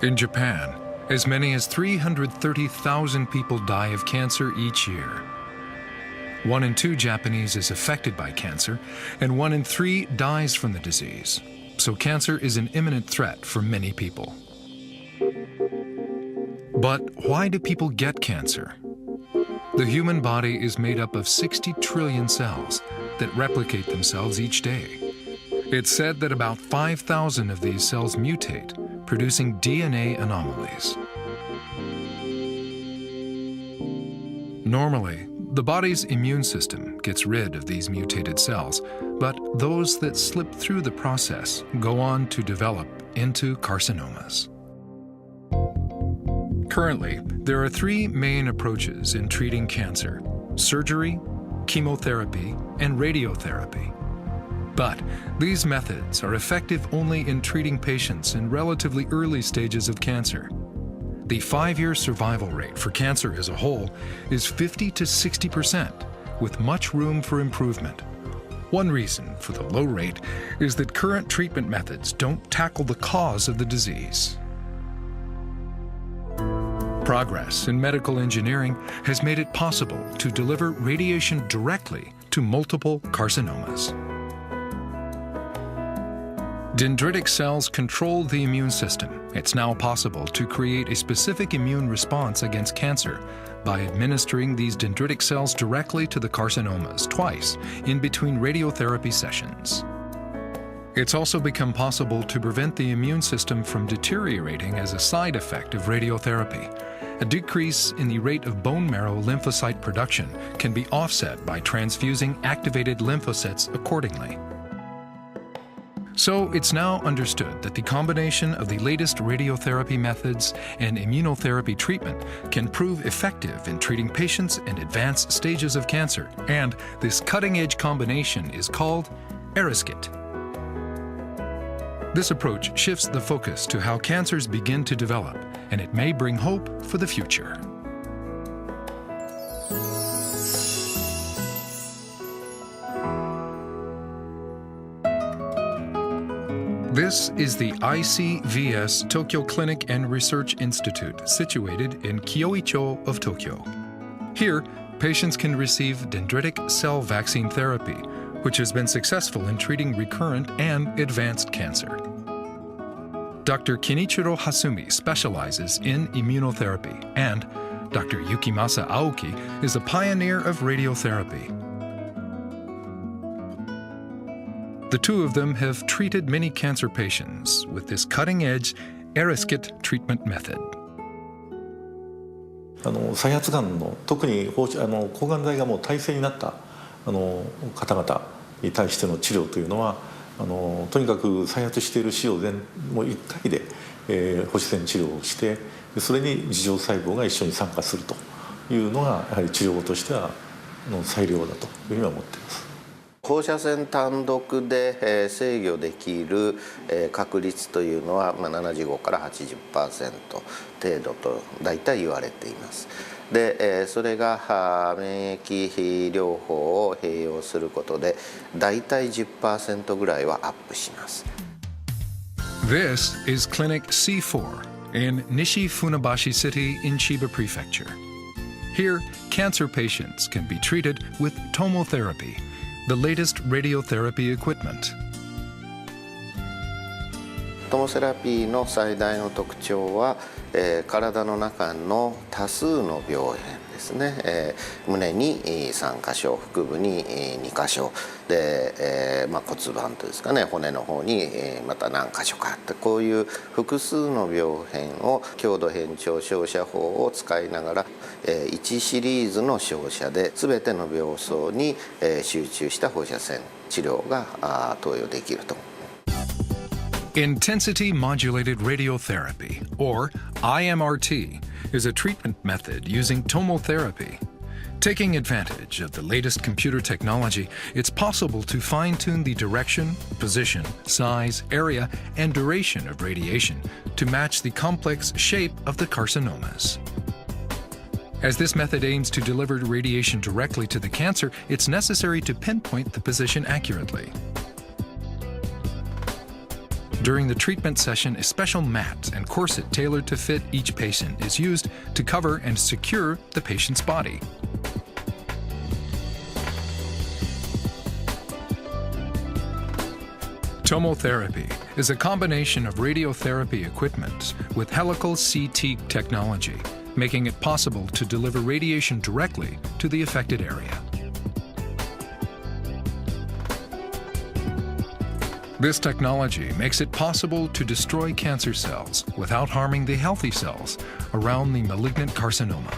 In Japan, as many as 330,000 people die of cancer each year. 1 in 2 Japanese is affected by cancer, and 1 in 3 dies from the disease. So cancer is an imminent threat for many people. But why do people get cancer? The human body is made up of 60 trillion cells that replicate themselves each day. It's said that about 5,000 of these cells mutate, producing DNA anomalies. Normally, the body's immune system gets rid of these mutated cells, but those that slip through the process go on to develop into carcinomas. Currently, there are 3 main approaches in treating cancer: surgery, chemotherapy, and radiotherapy. But these methods are effective only in treating patients in relatively early stages of cancer. The 5-year survival rate for cancer as a whole is 50 to 60%, with much room for improvement. One reason for the low rate is that current treatment methods don't tackle the cause of the disease. Progress in medical engineering has made it possible to deliver radiation directly to multiple carcinomas. Dendritic cells control the immune system. It's now possible to create a specific immune response against cancer by administering these dendritic cells directly to the carcinomas twice in between radiotherapy sessions. It's also become possible to prevent the immune system from deteriorating as a side effect of radiotherapy. A decrease in the rate of bone marrow lymphocyte production can be offset by transfusing activated lymphocytes accordingly. So it's now understood that the combination of the latest radiotherapy methods and immunotherapy treatment can prove effective in treating patients in advanced stages of cancer, and this cutting-edge combination is called ERISCIT. This approach shifts the focus to how cancers begin to develop, and it may bring hope for the future. This is the ICVS Tokyo Clinic and Research Institute, situated in Kyoicho of Tokyo. Here, patients can receive dendritic cell vaccine therapy, which has been successful in treating recurrent and advanced cancer. Dr. Kenichiro Hasumi specializes in immunotherapy, and Dr. Yukimasa Aoki is a pioneer of radiotherapy. The two of them have treated many cancer patients with this cutting-edge ERISCIT treatment method. 再発がんの特に抗がん剤がもう耐性になった方々に対しての治療というのはとにかく再発している死をもう1回で、放射線治療をしてそれに自浄細胞が一緒に参加するというのがやはり治療法としては最良だというふうには思っています。放射線単独で制御できる確率というのは75から 80% 程度と大体言われています。でそれが免疫療法を併用することで大体 10% ぐらいはアップします。This is Clinic C4 in Nishi Funabashi City in Chiba Prefecture. Here, cancer patients can be treated with tomotherapy, the latest radiotherapy equipment. トモセラピーの最大の特徴は、体の中の多数の病変ですね、胸に3箇所、腹部に2箇所で、骨盤とですかね、骨の方にまた何箇所かってこういう複数の病変を強度変調照射法を使いながら1シリーズの照射で全ての病巣に集中した放射線治療が投与できると。Intensity modulated radiotherapy, or IMRT, is a treatment method using tomotherapy. Taking advantage of the latest computer technology, it's possible to fine-tune the direction, position, size, area, and duration of radiation to match the complex shape of the carcinomas. As this method aims to deliver radiation directly to the cancer, it's necessary to pinpoint the position accurately. During the treatment session, a special mat and corset tailored to fit each patient is used to cover and secure the patient's body. Tomotherapy is a combination of radiotherapy equipment with helical CT technology, making it possible to deliver radiation directly to the affected area. This technology makes it possible to destroy cancer cells without harming the healthy cells around the malignant carcinoma.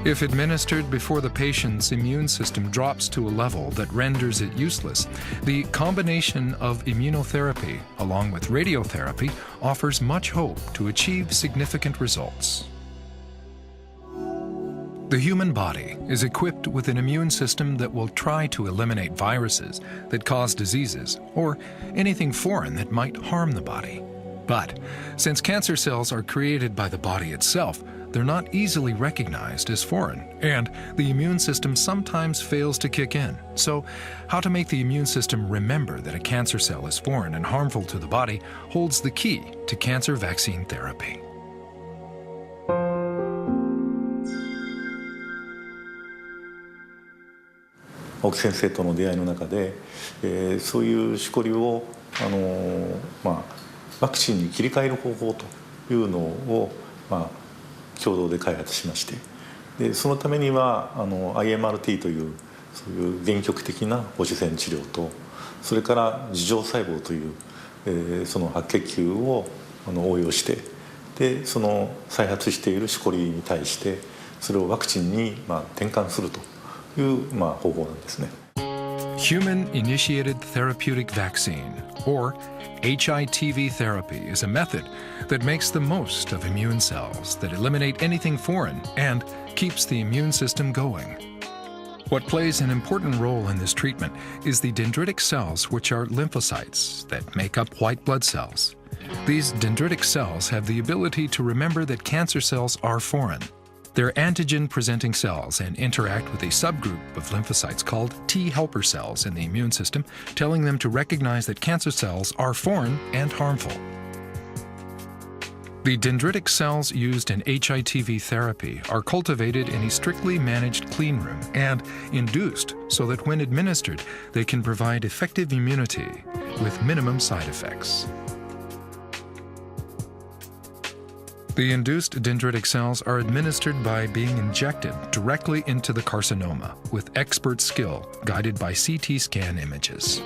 If administered before the patient's immune system drops to a level that renders it useless, the combination of immunotherapy along with radiotherapy offers much hope to achieve significant results. The human body is equipped with an immune system that will try to eliminate viruses that cause diseases or anything foreign that might harm the body. But since cancer cells are created by the body itself, they're not easily recognized as foreign, and the immune system sometimes fails to kick in. So, how to make the immune system remember that a cancer cell is foreign and harmful to the body holds the key to cancer vaccine therapy. 青木先生との出会いの中で、そういうしこりをワクチンに切り替える方法というのを、共同で開発しまして、でそのためにはIMRT というそういう原極的な放射線治療と、それから樹状細胞という、その白血球を応用して、でその再発しているしこりに対してそれをワクチンに転換するという方法なんですね。Human-initiated therapeutic vaccine, or HITV therapy, is a method that makes the most of immune cells that eliminate anything foreign and keeps the immune system going. What plays an important role in this treatment is the dendritic cells, which are lymphocytes that make up white blood cells. These dendritic cells have the ability to remember that cancer cells are foreign. They're antigen-presenting cells and interact with a subgroup of lymphocytes called T helper cells in the immune system, telling them to recognize that cancer cells are foreign and harmful. The dendritic cells used in HITV therapy are cultivated in a strictly managed clean room and induced so that when administered, they can provide effective immunity with minimum side effects. The induced dendritic cells are administered by being injected directly into the carcinoma with expert skill guided by CT scan images.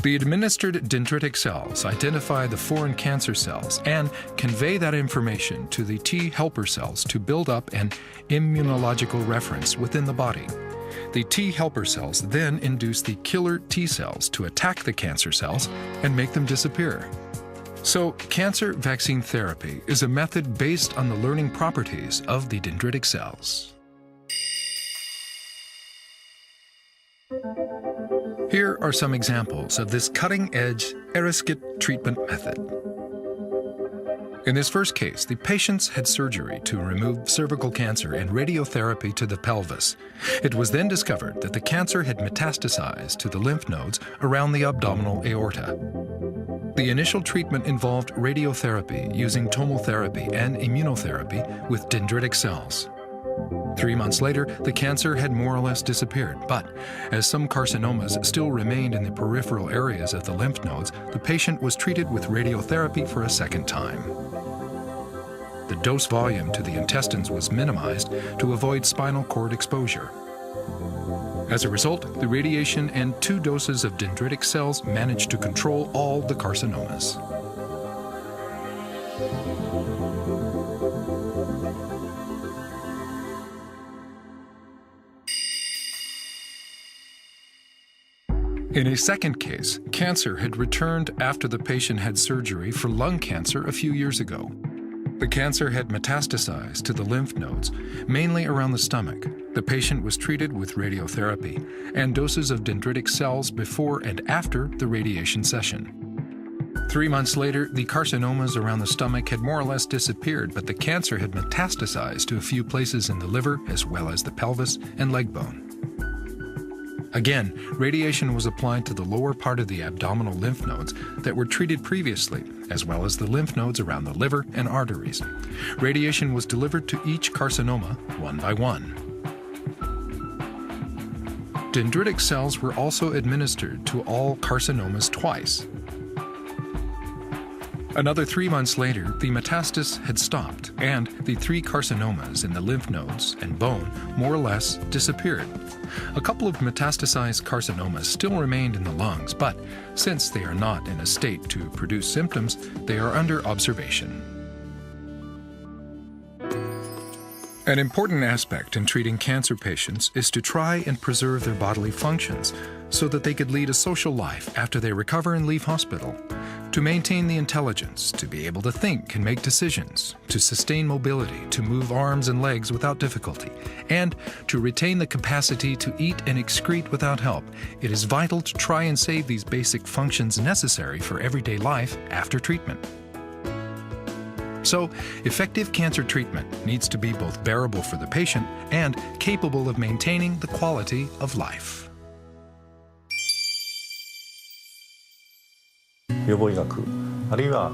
The administered dendritic cells identify the foreign cancer cells and convey that information to the T helper cells to build up an immunological reference within the body. The T helper cells then induce the killer T cells to attack the cancer cells and make them disappear. So, cancer vaccine therapy is a method based on the learning properties of the dendritic cells. Here are some examples of this cutting-edge ERISCIT treatment method. In this first case, the patients had surgery to remove cervical cancer and radiotherapy to the pelvis. It was then discovered that the cancer had metastasized to the lymph nodes around the abdominal aorta. The initial treatment involved radiotherapy using tomotherapy and immunotherapy with dendritic cells. 3 months later, the cancer had more or less disappeared, but as some carcinomas still remained in the peripheral areas of the lymph nodes, the patient was treated with radiotherapy for a second time. The dose volume to the intestines was minimized to avoid spinal cord exposure. As a result, the radiation and 2 doses of dendritic cells managed to control all the carcinomas. In a second case, cancer had returned after the patient had surgery for lung cancer a few years ago. The cancer had metastasized to the lymph nodes, mainly around the stomach. The patient was treated with radiotherapy and doses of dendritic cells before and after the radiation session. 3 months later, the carcinomas around the stomach had more or less disappeared, but the cancer had metastasized to a few places in the liver, as well as the pelvis and leg bone. Again, radiation was applied to the lower part of the abdominal lymph nodes that were treated previously, as well as the lymph nodes around the liver and arteries. Radiation was delivered to each carcinoma one by one. Dendritic cells were also administered to all carcinomas twice. Another 3 months later, the metastasis had stopped, and the 3 carcinomas in the lymph nodes and bone more or less disappeared. A couple of metastasized carcinomas still remained in the lungs, but since they are not in a state to produce symptoms, they are under observation. An important aspect in treating cancer patients is to try and preserve their bodily functions so that they could lead a social life after they recover and leave hospital. To maintain the intelligence, to be able to think and make decisions, to sustain mobility, to move arms and legs without difficulty, and to retain the capacity to eat and excrete without help, it is vital to try and save these basic functions necessary for everyday life after treatment. So, effective cancer treatment needs to be both bearable for the patient and capable of maintaining the quality of life. 予防医学あるいは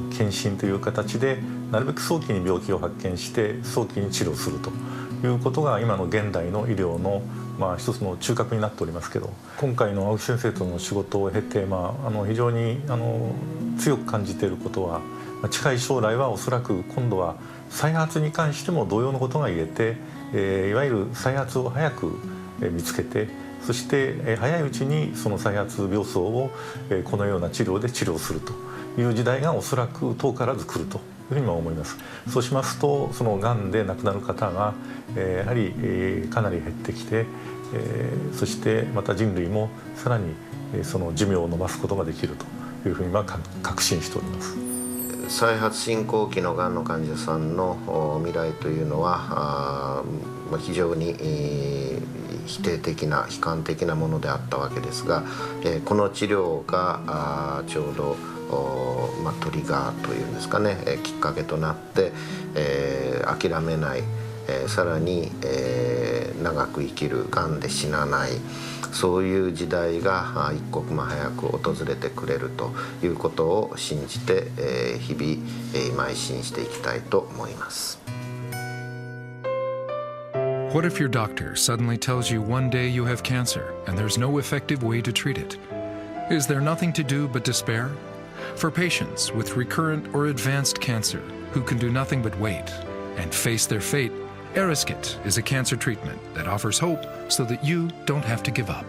検診という形でなるべく早期に病気を発見して早期に治療するということが今の現代の医療の一つの中核になっておりますけど、今回の青木先生との仕事を経て、非常に強く感じていることは、近い将来はおそらく今度は再発に関しても同様のことが言えて、いわゆる再発を早く見つけて、そして早いうちにその再発病巣をこのような治療で治療するという時代がおそらく遠からず来るというふうに思います。そうしますとそのがんで亡くなる方がやはりかなり減ってきて、そしてまた人類もさらにその寿命を延ばすことができるというふうに確信しております。再発進行期のがんの患者さんの未来というのは非常に否定的な悲観的なものであったわけですが、この治療がちょうどトリガーというんですかね、きっかけとなって、諦めない、さらに、長く生きる、がんで死なない、そういう時代が一刻も早く訪れてくれるということを信じて、日々、邁進していきたいと思います。What if your doctor suddenly tells you one day you have cancer and there's no effective way to treat it? Is there nothing to do but despair? For patients with recurrent or advanced cancer who can do nothing but wait and face their fate, ERISCIT is a cancer treatment that offers hope so that you don't have to give up.